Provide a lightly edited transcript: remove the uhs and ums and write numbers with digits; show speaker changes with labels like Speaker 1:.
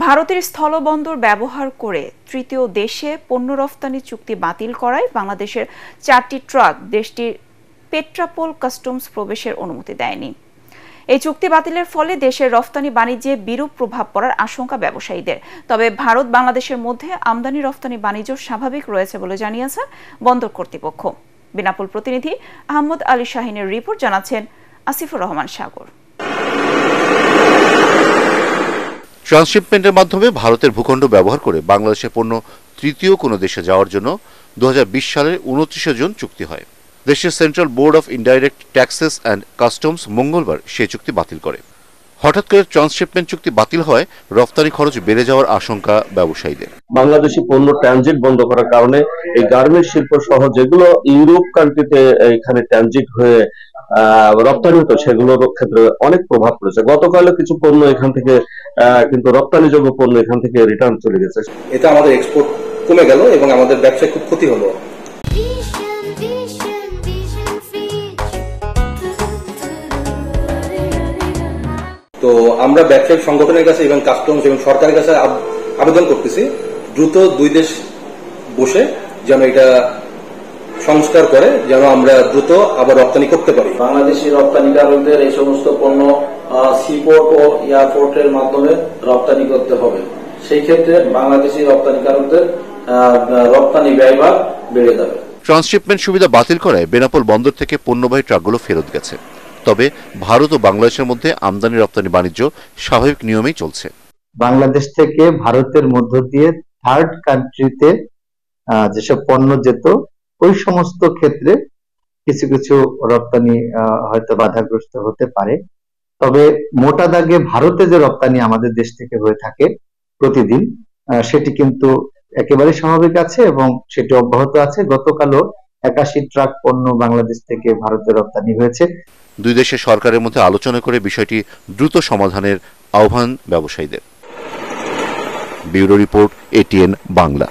Speaker 1: ভারতের স্থলবন্দর ব্যবহার করে তৃতীয় দেশে পণ্য রফতানি চুক্তি বাতিল করায় বাংলাদেশের 4টি ট্রাক দেশটির পেট্রাপোল কাস্টমস প্রবেশের অনুমতি দেয়নি। এই চুক্তি বাতিলের ফলে দেশের রফতানি বাণিজ্যে বিরূপ প্রভাব পড়ার আশঙ্কা ব্যবসায়ীদের। তবে ভারত বাংলাদেশের মধ্যে আমদানি রফতানি বাণিজ্য স্বাভাবিক রয়েছে বলে জানিয়েছে বন্দর কর্তৃপক্ষ। বেনাপোল প্রতিনিধি আহমদ আলী শাহিনের রিপোর্ট, জানাচ্ছেন আসিফুর রহমান সাগর।
Speaker 2: ট্রান্সশিপমেন্টের মাধ্যমে ভারতের ভূখণ্ড ব্যবহার করে বাংলাদেশের পণ্য তৃতীয় কোনো দেশে যাওয়ার জন্য 2020 সালের 29 জুন চুক্তি হয়। দেশের central board of indirect taxes and customs মঙ্গলবার সেই চুক্তি বাতিল করে। হঠাৎ করে ট্রান্সশিপমেন্ট চুক্তি বাতিল হয় রফতানি খরচ বেড়ে যাওয়ার আশঙ্কা ব্যবসায়ীদের।
Speaker 3: বাংলাদেশি পণ্য ট্রানজিট বন্ধ করার কারণে এই গার্মেন্টস শিল্প সহ যেগুলো ইউরোপ কান্ট্রিতে এখানে ট্রানজিট হয়ে রপ্তানি হতো সেগুলোর ক্ষেত্রে অনেক প্রভাব পড়েছে। গতকালও কিছু পণ্য এখান থেকে কিন্তু রপ্তানিযোগ্য পণ্য এখান থেকে রিটার্ন চলে গেছে।
Speaker 4: এটা আমাদের এক্সপোর্ট কমে গেল এবং আমাদের ব্যবসায় খুব ক্ষতি হলো। তো আমরা ব্যবসায়িক সংগঠনের কাছে এবং কাস্টমস এবং সরকারের কাছে আবেদন করতেছি দ্রুত দুই দেশ বসে যেন এটা সংস্কার করে, যেন আমরা দ্রুত আবার রপ্তানি করতে পারি।
Speaker 5: বাংলাদেশি রপ্তানিকারকদের এই সমস্ত পণ্য সিপোর্ট ও এয়ারপোর্টের মাধ্যমে রপ্তানি করতে হবে। সেই ক্ষেত্রে বাংলাদেশি রপ্তানিকারকদের রপ্তানি ব্যয়ভার বেড়ে যাবে।
Speaker 2: ট্রান্সশিপমেন্ট সুবিধা বাতিল করায় বেনাপোল বন্দর থেকে পণ্যবাহী ট্রাকগুলো ফেরত গেছে। তবে ভারত ও বাংলাদেশের মধ্যে আমদানি রপ্তানি বাণিজ্য স্বাভাবিক নিয়মেই চলছে।
Speaker 6: বাংলাদেশ থেকে ভারতের মধ্য দিয়ে থার্ড কান্ট্রিতে যেসব পণ্য যেত ওই সমস্ত ক্ষেত্রে কিছু কিছু রপ্তানি হয়তো বাধাগ্রস্ত হতে পারে। তবে মোটা দাগে ভারতে যে রপ্তানি আমাদের দেশ থেকে হয়ে থাকে প্রতিদিন, সেটি কিন্তু একেবারে স্বাভাবিক আছে এবং সেটি অব্যাহত আছে। গতকালও 81 ট্রাক পণ্য বাংলাদেশ থেকে ভারতে রপ্তানি হয়েছে।
Speaker 2: দুই দেশের সরকারের মধ্যে আলোচনা করে বিষয়টি দ্রুত সমাধানের আহ্বান ব্যবসায়ীদের। Bureau report, ATN Bangla.